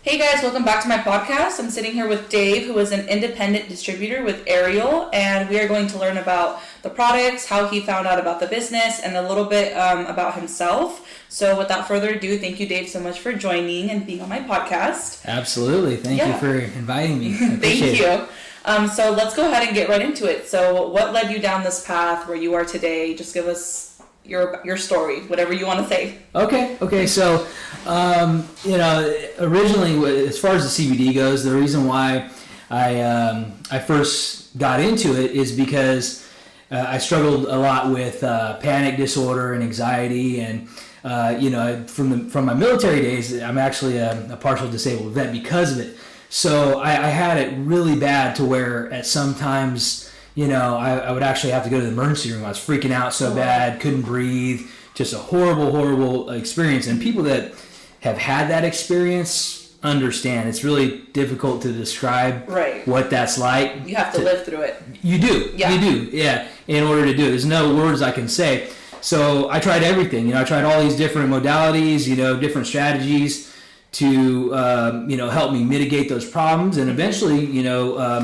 Hey guys, welcome back to my podcast. I'm sitting here with Dave, who is an independent distributor with Arieyl, and we are going to learn about the products, how he found out about the business, and a little bit about himself. So without further ado, thank you, Dave, so much for joining and being on my podcast. Absolutely. Thank you for inviting me. Thank you. So let's go ahead and get right into it. So what led you down this path where you are today? Just give us your story, whatever you want to say. Okay. So, originally, as far as the CBD goes, the reason why I first got into it is because I struggled a lot with panic disorder and anxiety, and from my military days, I'm actually a partial disabled vet because of it. So I had it really bad to where at sometimes, I would actually have to go to the emergency room. I was freaking out so bad, couldn't breathe, just a horrible experience. And people that have had that experience understand. It's really difficult to describe what that's like. You have to live through it. You do. Yeah. You do, yeah, in order to do it. There's no words I can say. So I tried everything. I tried all these different modalities, different strategies to, help me mitigate those problems and eventually,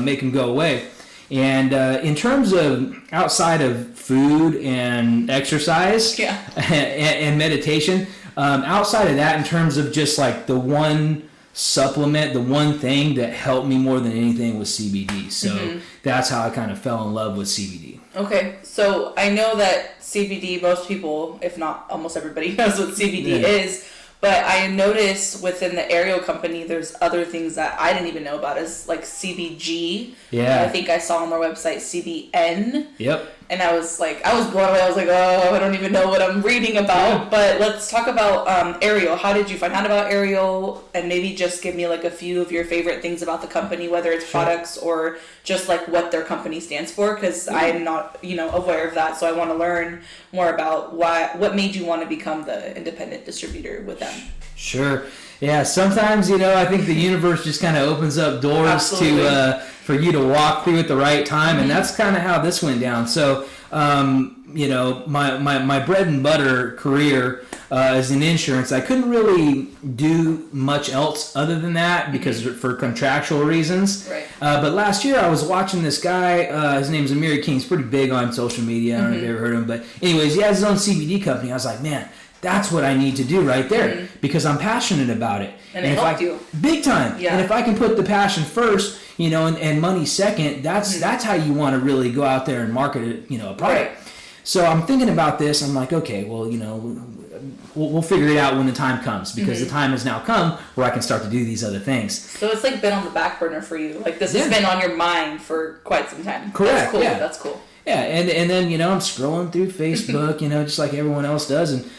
make them go away. And in terms of outside of food and exercise and meditation, outside of that, in terms of just like the one supplement, the one thing that helped me more than anything was CBD. So that's how I kind of fell in love with CBD. Okay, so I know that CBD, most people, if not almost everybody, knows what CBD is. But I noticed within the Arieyl company, there's other things that I didn't even know about, as like CBG. Yeah. I think I saw on their website CBN. Yep. And I was blown away. I was like, oh, I don't even know what I'm reading about. Yeah. But let's talk about Arieyl. How did you find out about Arieyl? And maybe just give me like a few of your favorite things about the company, whether it's products or just like what their company stands for, because I'm not, aware of that. So I want to learn more about what made you want to become the independent distributor with them. Sure. Yeah, sometimes, I think the universe just kind of opens up doors for you to walk through at the right time, and that's kind of how this went down. So, my bread and butter career is in insurance. I couldn't really do much else other than that because for contractual reasons. Right. But last year I was watching this guy, his name's Arieyl. He's pretty big on social media. I don't know if you've ever heard of him, but anyways, he has his own CBD company. I was like, man, that's what I need to do right there because I'm passionate about it. And it helped you. Big time. Yeah. And if I can put the passion first, and money second, that's how you want to really go out there and market it, a product. Right. So I'm thinking about this. I'm like, okay, well, we'll figure it out when the time comes because the time has now come where I can start to do these other things. So it's like been on the back burner for you. Like this has been on your mind for quite some time. Correct. That's cool. Yeah. That's cool. Yeah, and then, I'm scrolling through Facebook, just like everyone else does. And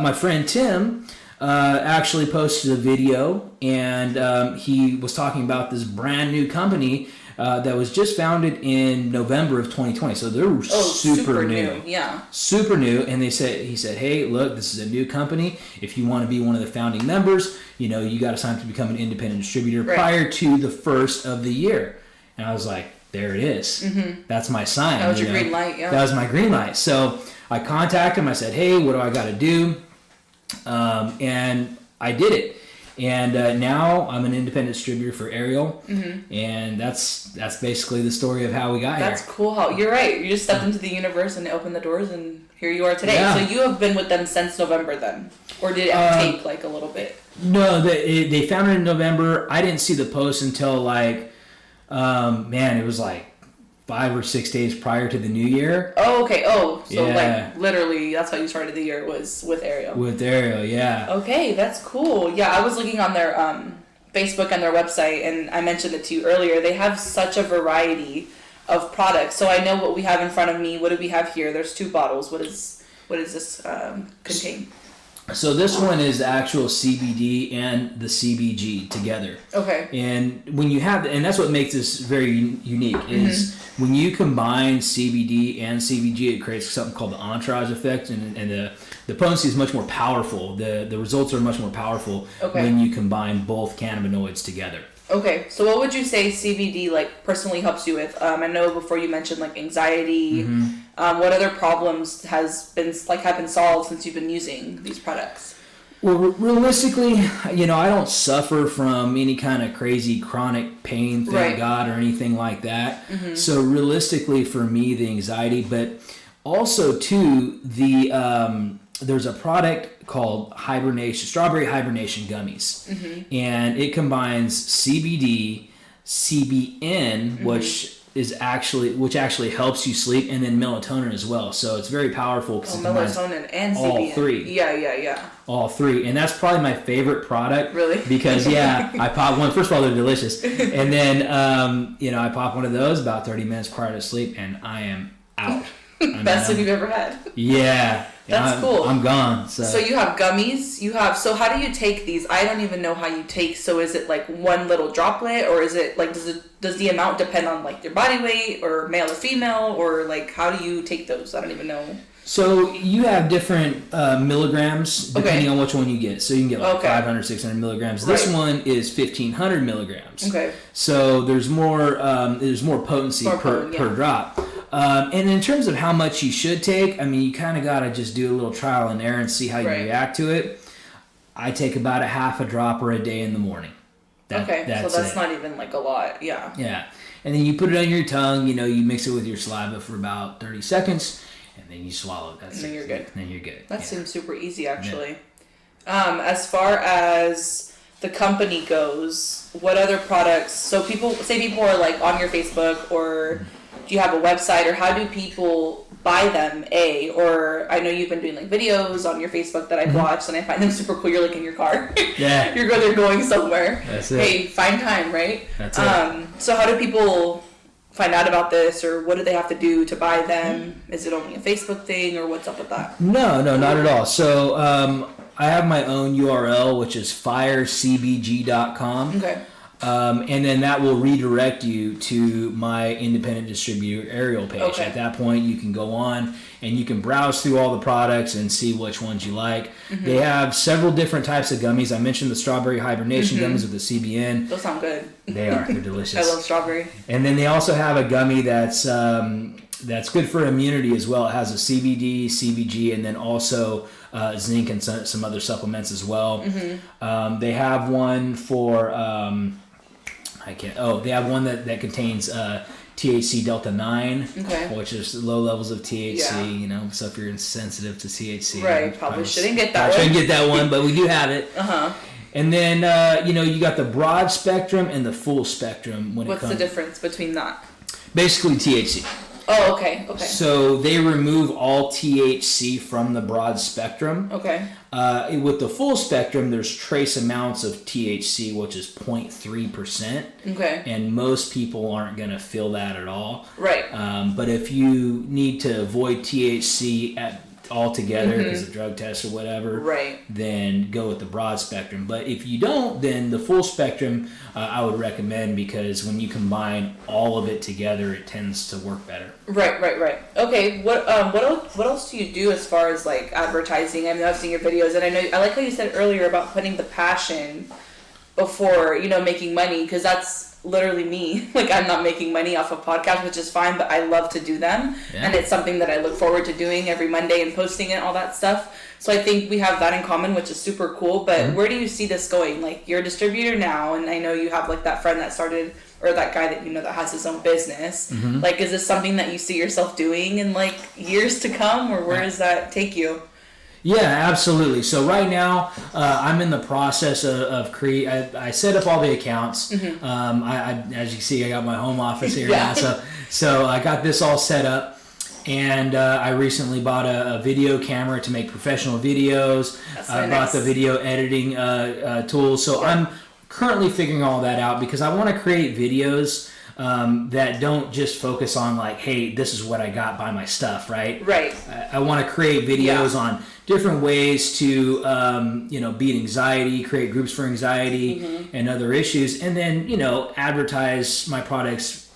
my friend Tim actually posted a video, and he was talking about this brand new company that was just founded in November of 2020. So they're super new. Yeah. Super new. And he said, hey, look, this is a new company. If you want to be one of the founding members, you got to sign up to become an independent distributor prior to the first of the year. And I was like, there it is. That's my sign. That was your green light, yeah. That was my green light. So I contacted him. I said, hey, what do I got to do? And I did it. And now I'm an independent distributor for Arieyl. And that's basically the story of how we got here. That's cool. You're right. You just stepped into the universe and opened the doors, and here you are today. Yeah. So you have been with them since November then? Or did it take like a little bit? No, they founded in November. I didn't see the post until it was like 5 or 6 days prior to the new year. Oh, okay. So like literally that's how you started the year, was with Arieyl. With Arieyl, yeah. Okay, that's cool. Yeah, I was looking on their Facebook and their website, and I mentioned it to you earlier. They have such a variety of products. So I know what we have in front of me. What do we have here? There's 2 bottles. What does this contain? So this one is actual CBD and the CBG together. Okay. And when you have, and that's what makes this very unique, is when you combine CBD and CBG, it creates something called the entourage effect, and the potency is much more powerful. The results are much more powerful when you combine both cannabinoids together. Okay, so what would you say CBD personally helps you with? I know before you mentioned anxiety. What other problems have been solved since you've been using these products? Well, realistically, I don't suffer from any kind of crazy chronic pain, thank God, or anything like that. Mm-hmm. So realistically, for me, the anxiety, but also too, there's a product called Strawberry Hibernation Gummies, mm-hmm. and it combines CBD, CBN, mm-hmm. which actually helps you sleep, and then melatonin as well. So it's very powerful because melatonin and CBN. All three. Yeah. All three, and that's probably my favorite product. Really? Because I pop one. First of all, they're delicious, and then I pop one of those about 30 minutes prior to sleep, and I am out. Best sleep you've ever had. Yeah. That's cool. I'm gone. So you have gummies. So how do you take these? I don't even know how you take. So is it like one little droplet, or is it like does the amount depend on like your body weight or male or female, or like how do you take those? I don't even know. So you have different milligrams depending on which one you get. So you can get like 500, 600 milligrams. This one is 1,500 milligrams. Okay. So there's more potency per drop. And in terms of how much you should take, I mean, you kind of got to just do a little trial and error and see how you react to it. I take about a half a dropper a day in the morning. So that's not even like a lot. Yeah. Yeah. And then you put it on your tongue, you mix it with your saliva for about 30 seconds, and then you swallow it. And then you're good. Then you're good. That seems super easy, actually. Yeah. As far as the company goes, what other products? So people are like on your Facebook, or do you have a website, or how do people buy them? Or I know you've been doing like videos on your Facebook that I've watched, and I find them super cool. You're like in your car. Yeah. They're going somewhere. That's it. Hey, find time, right? That's it. So how do people find out about this, or what do they have to do to buy them? Is it only a Facebook thing, or what's up with that? No, not at all. So I have my own URL, which is firecbg.com. Okay. And then that will redirect you to my independent distributor Arieyl page. Okay. At that point, you can go on and you can browse through all the products and see which ones you like. Mm-hmm. They have several different types of gummies. I mentioned the strawberry hibernation gummies with the CBN. Those sound good. They are. They're delicious. I love strawberry. And then they also have a gummy that's good for immunity as well. It has a CBD, CBG, and then also zinc and some other supplements as well. Mm-hmm. They have one for they have one that contains THC Delta 9, which is low levels of THC, so if you're insensitive to THC. Right, probably shouldn't get that one. Shouldn't get that one, but we do have it. Uh-huh. And then, you got the broad spectrum and the full spectrum when it comes. What's the difference between that? Basically THC. Oh, okay. So they remove all THC from the broad spectrum. Okay. With the full spectrum, there's trace amounts of THC, which is 0.3%. Okay. And most people aren't going to feel that at all. Right. But if you need to avoid THC altogether because of drug tests or whatever, then go with the broad spectrum. But if you don't, then the full spectrum I would recommend, because when you combine all of it together, it tends to work better. Right. Okay, what else do you do as far as like advertising? I mean, I've seen your videos, and I like how you said earlier about putting the passion before making money, because that's literally me. Like, I'm not making money off of podcasts, which is fine, but I love to do them. Yeah. And it's something that I look forward to doing every Monday and posting and all that stuff. So I think we have that in common, which is super cool. But where do you see this going? Like, you're a distributor now, and I know you have like that friend that started, or that guy that that has his own business. Mm-hmm. Like, is this something that you see yourself doing in like years to come, or where does that take you? Yeah, absolutely. So right now, I'm in the process of I set up all the accounts. Mm-hmm. I as you can see, I got my home office here now. So I got this all set up, and I recently bought a video camera to make professional videos. I bought the video editing tools. So I'm currently figuring all that out, because I want to create videos that don't just focus on like, hey, this is what I got, buy my stuff, right? Right. I want to create videos on different ways to, beat anxiety, create groups for anxiety and other issues, and then, advertise my products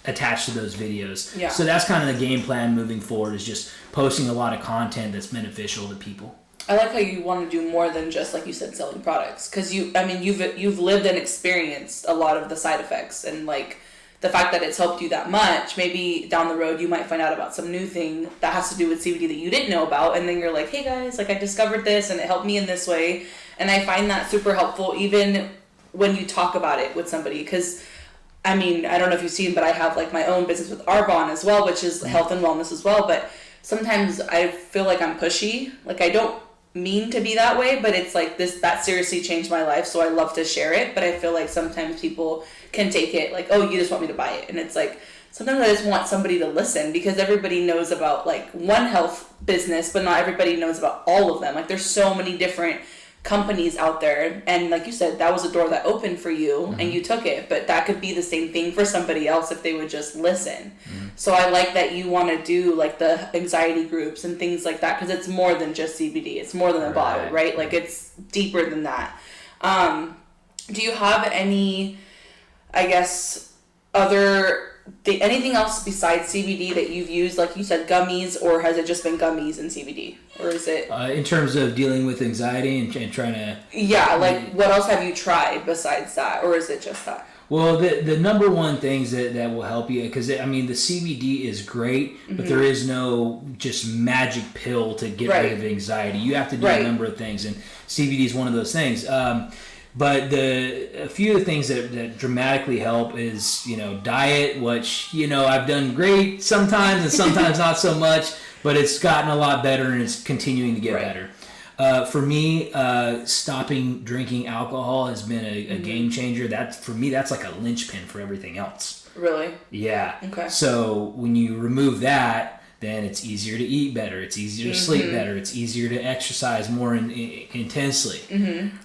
attached to those videos. Yeah. So that's kind of the game plan moving forward, is just posting a lot of content that's beneficial to people. I like how you want to do more than just, like you said, selling products, because you've lived and experienced a lot of the side effects and like the fact that it's helped you that much, maybe down the road you might find out about some new thing that has to do with CBD that you didn't know about, and then you're like, hey guys, like I discovered this and it helped me in this way. And I find that super helpful even when you talk about it with somebody, because I mean, I don't know if you've seen, but I have like my own business with Arbonne as well, which is health and wellness as well. But sometimes I feel like I'm pushy. Like I don't mean to be that way, but it's like that seriously changed my life. So I love to share it. But I feel like sometimes people can take it like, oh, you just want me to buy it. And it's like, sometimes I just want somebody to listen, because everybody knows about like one health business, but not everybody knows about all of them. Like there's so many different companies out there, and like you said, that was a door that opened for you and you took it, but that could be the same thing for somebody else if they would just listen. So I like that you want to do like the anxiety groups and things like that, because it's more than just CBD, it's more than a bottle, right? Like it's deeper than that. Do you have any, I guess, anything else besides CBD that you've used? Like you said, gummies, or has it just been gummies and CBD? Or is it... in terms of dealing with anxiety and trying to... Yeah, like what else have you tried besides that? Or is it just that? Well, the number one things that will help you, because I mean the CBD is great, but there is no just magic pill to get rid of anxiety. You have to do a number of things, and CBD is one of those things. But a few of the things that dramatically help is, diet, which, I've done great sometimes and sometimes not so much, but it's gotten a lot better and it's continuing to get better. For me, stopping drinking alcohol has been a game changer. For me, that's like a linchpin for everything else. Really? Yeah. Okay. So when you remove that, then it's easier to eat better. It's easier to sleep better. It's easier to exercise more intensely.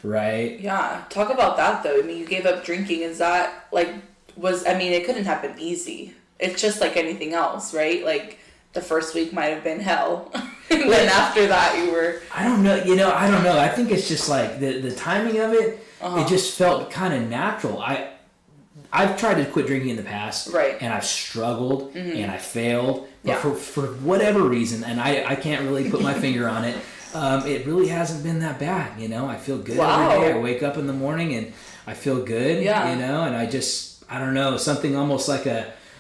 Right? Yeah. Talk about that though. I mean, you gave up drinking. Is that it couldn't happen easy. It's just like anything else, right? Like the first week might have been hell. And then after that you were... I don't know. I don't know. I think it's just like the timing of it, it just felt kind of natural. I've tried to quit drinking in the past, and I've struggled, and I failed, but for whatever reason, and I can't really put my finger on it, it really hasn't been that bad, I feel good every day. I wake up in the morning, and I feel good, and I don't know, something almost like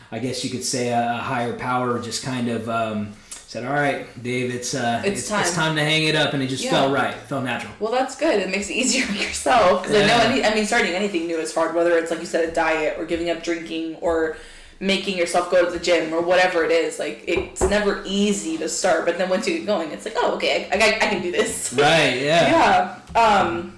I guess you could say a higher power just kind of... said, all right, Dave, it's time to hang it up, and it just felt right. It felt natural. Well, that's good. It makes it easier on yourself. Because I know, starting anything new is hard, whether it's, like you said, a diet or giving up drinking or making yourself go to the gym or whatever it is. Like, it's never easy to start, but then once you get going, it's like, oh, okay, I can do this. Right, yeah. Yeah.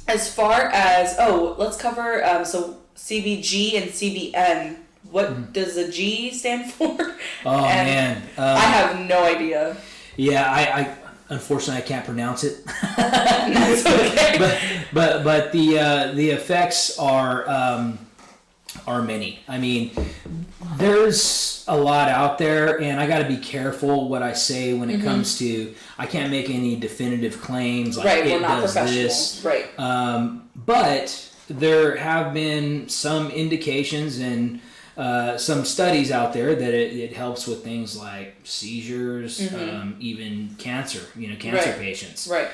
As far as, let's cover, so CBG and CBN. What does the G stand for? Oh, man. I have no idea. Yeah, I unfortunately I can't pronounce it. That's okay. But the effects are many. I mean, there's a lot out there, and I got to be careful what I say when it comes to. I can't make any definitive claims like we're it not does this. Right. But there have been some indications and some studies out there that it helps with things like seizures, even cancer, cancer patients. Right.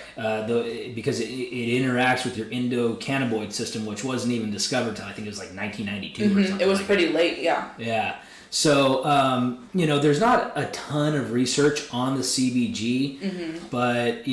Because it interacts with your endocannabinoid system, which wasn't even discovered until I think it was like 1992 or something. It was pretty late, yeah. Yeah. So, there's not a ton of research on the CBG, but,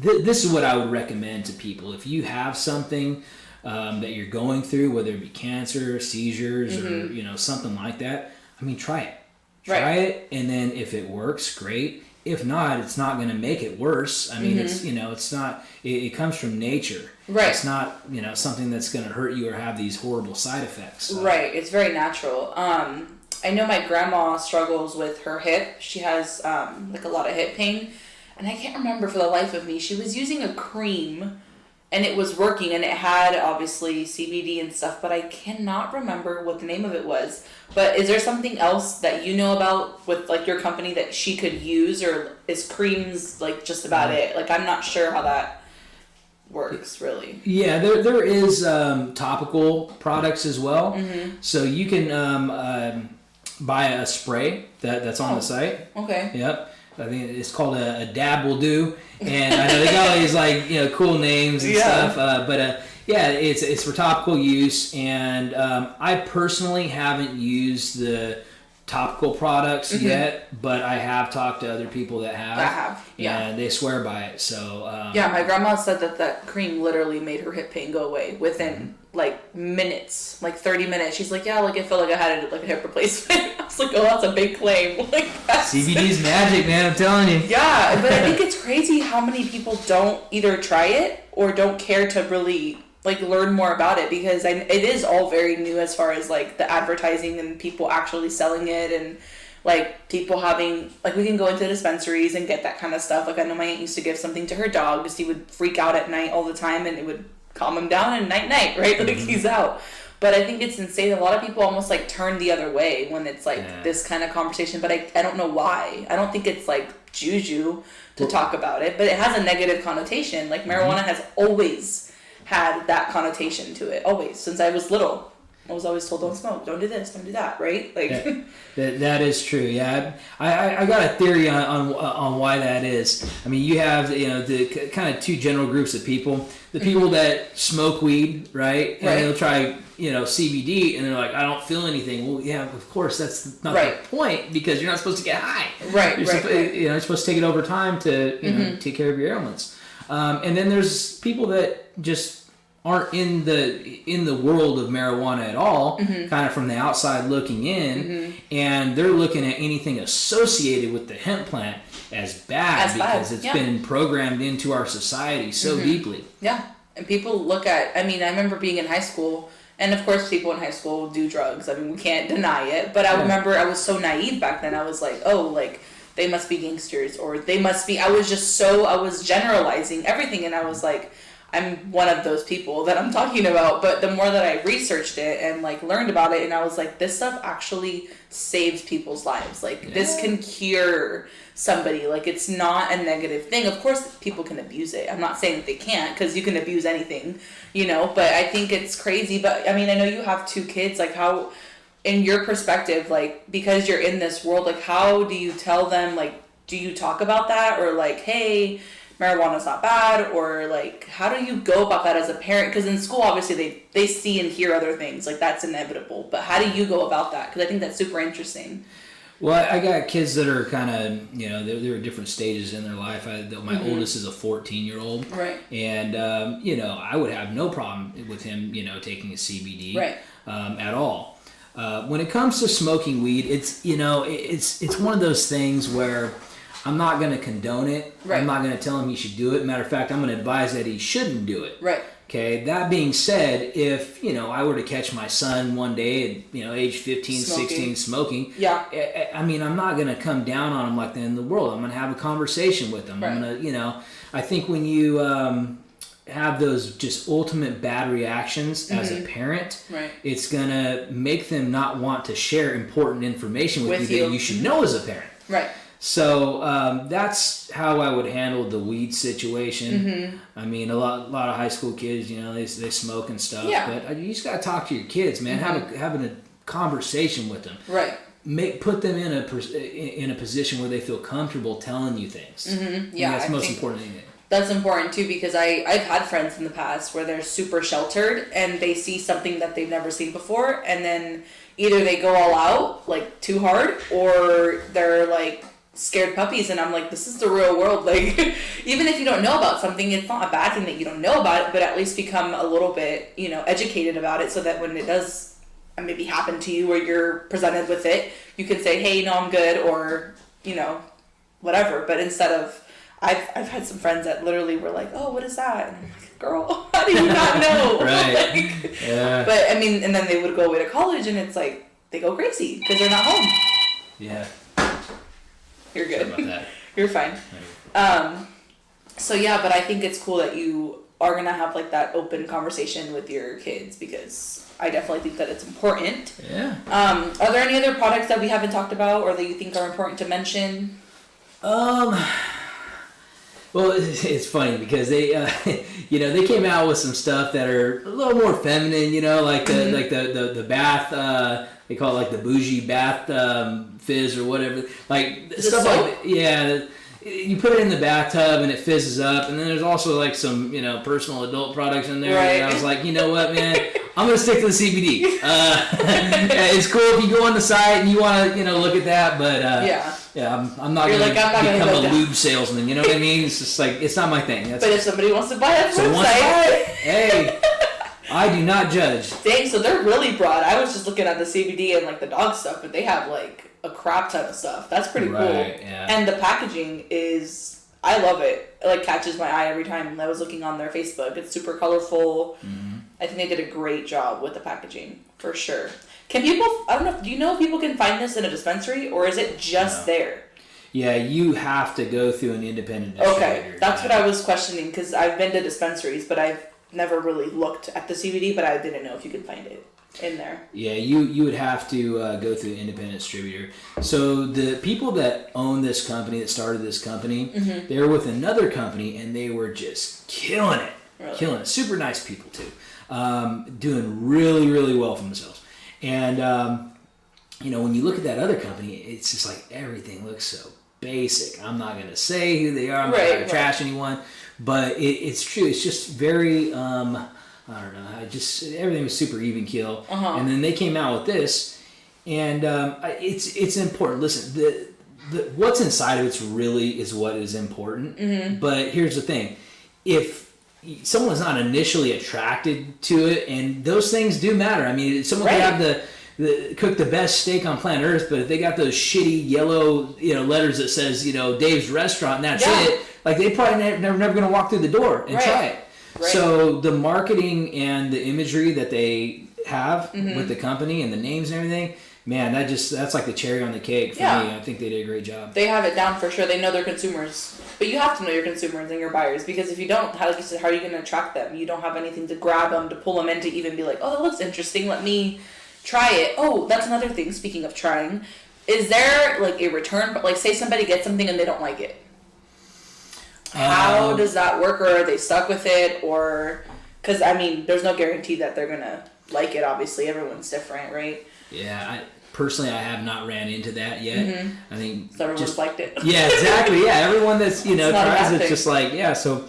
this is what I would recommend to people. If you have something that you're going through, whether it be cancer, seizures, or something like that, try it. Try it, and then if it works, great. If not, it's not going to make it worse. It's it's not. It comes from nature. Right. It's not something that's going to hurt you or have these horrible side effects. So. Right. It's very natural. I know my grandma struggles with her hip. She has like a lot of hip pain, and I can't remember for the life of me. She was using a cream. And it was working, and it had, obviously, CBD and stuff, but I cannot remember what the name of it was. But is there something else that you know about with, like, your company that she could use, or is creams, like, just about it? Like, I'm not sure how that works, really. Yeah, there is topical products as well. So you can buy a spray that's on the site. Okay. Yep. I think it's called a dab will do, and I know they got all these cool names and stuff. But Yeah, it's for topical use, and I personally haven't used the topical products yet, but I have talked to other people that have, and they swear by it. So my grandma said that cream literally made her hip pain go away within like minutes, like 30 minutes. She's like, yeah, like it felt like I had like a hip replacement. I was like, oh, that's a big claim. Like CBD's magic, man. I'm telling you. Yeah, but I think it's crazy how many people don't either try it or don't care to really like learn more about it, because it is all very new as far as like the advertising and people actually selling it, and like people having like, we can go into dispensaries and get that kind of stuff. Like I know my aunt used to give something to her dog because he would freak out at night all the time, and it would calm him down, and night right, like he's out. But I think it's insane. A lot of people almost like turn the other way when it's like this kind of conversation, but I don't know why. I don't think it's like juju to talk about it, but it has a negative connotation. Like marijuana has always had that connotation to it, always, since I was little. I was always told, don't smoke, don't do this, don't do that, right? Like that is true. Yeah, I got a theory on why that is. I mean, you have the kind of two general groups of people: the people that smoke weed, right, and they'll try CBD, and they're like, I don't feel anything. Well, yeah, of course, that's not the point, because you're not supposed to get high. You're supposed to take it over time to take care of your ailments. And then there's people that just aren't in the world of marijuana at all, kind of from the outside looking in, and they're looking at anything associated with the hemp plant as bad because it's been programmed into our society so deeply. Yeah, and people look at, I mean, I remember being in high school, and of course people in high school do drugs. I mean, we can't deny it, but I remember I was so naive back then. I was like, oh, like, they must be gangsters, or they must be, I was generalizing everything, and I was like, I'm one of those people that I'm talking about. But the more that I researched it and like learned about it, and I was like, this stuff actually saves people's lives. Like this can cure somebody. Like it's not a negative thing. Of course people can abuse it. I'm not saying that they can't, because you can abuse anything, but I think it's crazy. But I mean, I know you have 2 kids. Like how, in your perspective, like, because you're in this world, like how do you tell them, like, do you talk about that, or like, hey, marijuana's not bad, or like how do you go about that as a parent? Because in school obviously they see and hear other things, like that's inevitable, but how do you go about that? Because I think that's super interesting. Well, I got kids that are kind of they're at different stages in their life. My oldest is a 14-year-old, right, and I would have no problem with him taking a CBD, at all. When it comes to smoking weed, it's one of those things where I'm not going to condone it. I'm not going to tell him he should do it. Matter of fact, I'm going to advise that he shouldn't do it. Right. Okay. That being said, if I were to catch my son one day at age 15, 16 smoking, I mean, I'm not going to come down on him like the end of the world. I'm going to have a conversation with him. I'm going to, I think when you have those just ultimate bad reactions as a parent, it's going to make them not want to share important information with you that you should know as a parent. Right. So that's how I would handle the weed situation. I mean, a lot of high school kids, they smoke and stuff. But you just got to talk to your kids, man. Having a conversation with them. Right. Put them in a position where they feel comfortable telling you things. Yeah, that's the most important thing. That's important too, because I've had friends in the past where they're super sheltered and they see something that they've never seen before, and then either they go all out like too hard, or they're like scared puppies, and I'm like, this is the real world. Like, even if you don't know about something, it's not a bad thing that you don't know about it, but at least become a little bit, educated about it, so that when it does maybe happen to you or you're presented with it, you can say, hey, no, I'm good, or, whatever. But instead of, I've had some friends that literally were like, oh, what is that? And I'm like, girl, how do you not know? But I mean, and then they would go away to college, and it's like, they go crazy because they're not home. Yeah. You're good. Sorry about that. You're fine. So yeah, but I think it's cool that you are gonna have like that open conversation with your kids, because I definitely think that it's important. Yeah. Are there any other products that we haven't talked about, or that you think are important to mention? Well, it's funny because they, they came out with some stuff that are a little more feminine, like the bath. They call it like the bougie bath fizz or whatever, like stuff like you put it in the bathtub and it fizzes up, and then there's also like some, personal adult products in there. Right. And I was like, you know what, man, I'm gonna stick to the CBD. It's cool if you go on the site and you want to, look at that, but I'm not gonna become a lube salesman. You know what I mean? It's just like it's not my thing. But if somebody wants to buy it, hey, I do not judge. Dang, so they're really broad. I was just looking at the CBD and like the dog stuff, but they have like a crap ton of stuff. That's pretty cool. Yeah. And the packaging is, I love it. It like catches my eye every time I was looking on their Facebook. It's super colorful. Mm-hmm. I think they did a great job with the packaging, for sure. Can people, I don't know, do you know if people can find this in a dispensary, or is it just there? Yeah, you have to go through an independent distributor. Okay, that's what I was questioning, because I've been to dispensaries, but I've never really looked at the CBD, but I didn't know if you could find it in there. Yeah, you would have to go through an independent distributor. So the people that own this company, that started this company, mm-hmm. they were with another company, and they were just killing it. Really? Killing it. Super nice people, too. Doing really, really well for themselves. And, when you look at that other company, it's just like everything looks so basic. I'm not going to say who they are. I'm not going to trash anyone. But it's true. It's just very, I don't know. Everything was super even keel. Uh-huh. And then they came out with this. And it's important. Listen, the what's inside of it's really is what is important. Mm-hmm. But here's the thing. If someone's not initially attracted to it, and those things do matter. I mean, someone can have cook the best steak on planet Earth, but if they got those shitty yellow, letters that says, Dave's Restaurant, and that's it, like they probably never going to walk through the door and try it. Right. So the marketing and the imagery that they have mm-hmm. with the company and the names and everything, man, that's like the cherry on the cake for me. I think they did a great job. They have it down for sure. They know their consumers. But you have to know your consumers and your buyers, because if you don't, how are you going to attract them? You don't have anything to grab them, to pull them in, to even be like, oh, that looks interesting. Let me try it. Oh, that's another thing. Speaking of trying, is there like a return? Like, say somebody gets something and they don't like it. How does that work? Or are they stuck with it? Or, because I mean, there's no guarantee that they're going to like it. Obviously, everyone's different, right? Yeah, Personally, I have not ran into that yet. Mm-hmm. I think so everyone's liked it. Yeah, exactly. Yeah, everyone that's tries it's just like So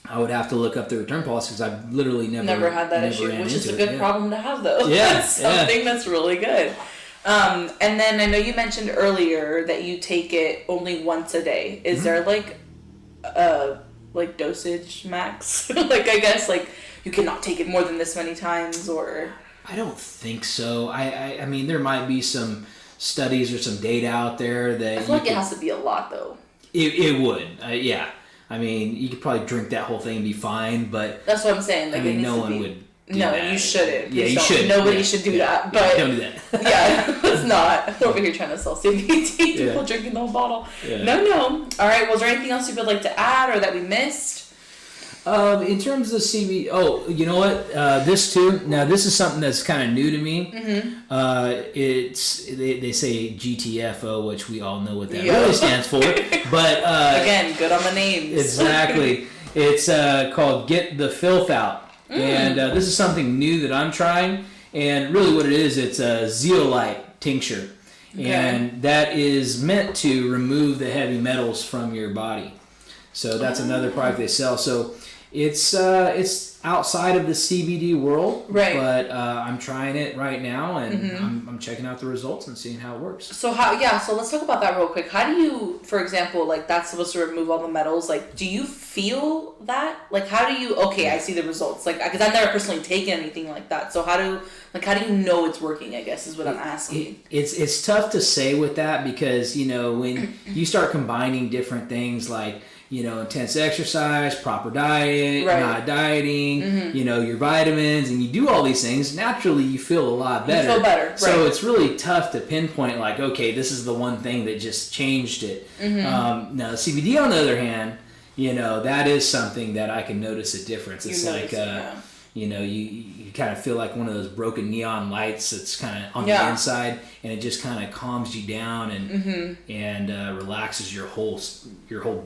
I would have to look up the return policy, because I've literally never had that issue, which is a good problem to have, though. Yeah, that's something that's really good. And then I know you mentioned earlier that you take it only once a day. Is mm-hmm. there like dosage max? Like, I guess like you cannot take it more than this many times, or? I don't think so. I mean, there might be some studies or some data out there that... I feel like it has to be a lot, though. It would, yeah. I mean, you could probably drink that whole thing and be fine, but... That's what I'm saying. Like, no one would do that. No, you shouldn't. Yeah, you shouldn't. Nobody should do that, but... don't do that. Yeah, let's not. I'm over here trying to sell CBD. People drinking the whole bottle. Yeah. No. All right, well, is there anything else you would like to add or that we missed? In terms of CBD, you know what? This too. Now, this is something that's kind of new to me. Mm-hmm. They say GTFO, which we all know what that really stands for. But again, good on the names. Exactly. It's called Get the Filth Out, and this is something new that I'm trying. And really, what it is, it's a zeolite tincture, and that is meant to remove the heavy metals from your body. So that's another product they sell. So it's outside of the CBD world, right? But I'm trying it right now, and mm-hmm. I'm checking out the results and seeing how it works. So so let's talk about that real quick. How do you, for example, like that's supposed to remove all the metals? Like, do you feel that? Like, how do you? Okay, I see the results. Like, because I've never personally taken anything like that. So how do you know it's working? I guess is what I'm asking. It's tough to say with that, because when you start combining different things like, intense exercise, proper diet, not dieting, mm-hmm. Your vitamins, and you do all these things, naturally you feel a lot better. You feel better, right. So it's really tough to pinpoint, like, okay, this is the one thing that just changed it. Mm-hmm. Now, CBD, on the other hand, that is something that I can notice a difference. It's you kind of feel like one of those broken neon lights that's kind of on the inside, and it just kind of calms you down and mm-hmm. and relaxes your whole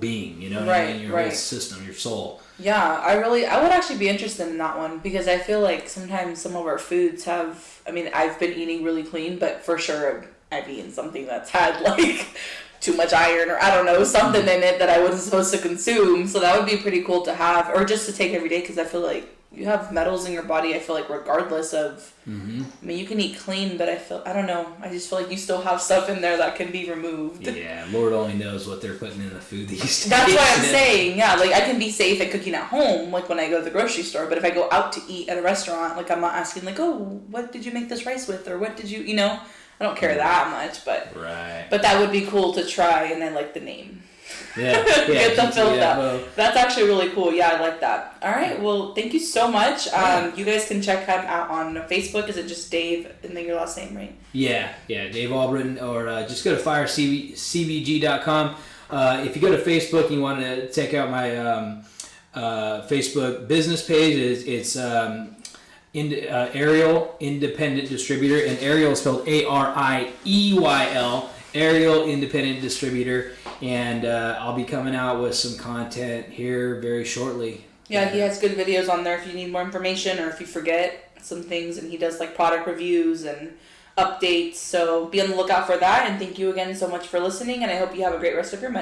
being, what I mean? Your whole system, your soul. Yeah, I would actually be interested in that one, because I feel like sometimes some of our foods have, I mean, I've been eating really clean, but for sure I've eaten something that's had like too much iron or I don't know, something in it that I wasn't supposed to consume. So that would be pretty cool to have, or just to take every day, because I feel like you have metals in your body, I feel like regardless of, I mean, you can eat clean, but I don't know, I just feel like you still have stuff in there that can be removed. Yeah, Lord only knows what they're putting in the food these days. That's why I'm saying, yeah, like I can be safe at cooking at home, like when I go to the grocery store, but if I go out to eat at a restaurant, like I'm not asking like, oh, what did you make this rice with, or what did you, I don't care that much, but but that would be cool to try, and I like the name. Yeah, Get them filled up. well. That's actually really cool. Yeah, I like that. All right, well, thank you so much. You guys can check him out on Facebook. Is it just Dave and then your last name, right? Yeah, Dave Albritton, or just go to firecbg.com. If you go to Facebook and you want to check out my Facebook business page, it's Arieyl Independent Distributor, and Arieyl is spelled Arieyl. Arieyl Independent Distributor, and I'll be coming out with some content here very shortly. Yeah, he has good videos on there if you need more information or if you forget some things, and he does like product reviews and updates, so be on the lookout for that. And thank you again so much for listening, and I hope you have a great rest of your Monday.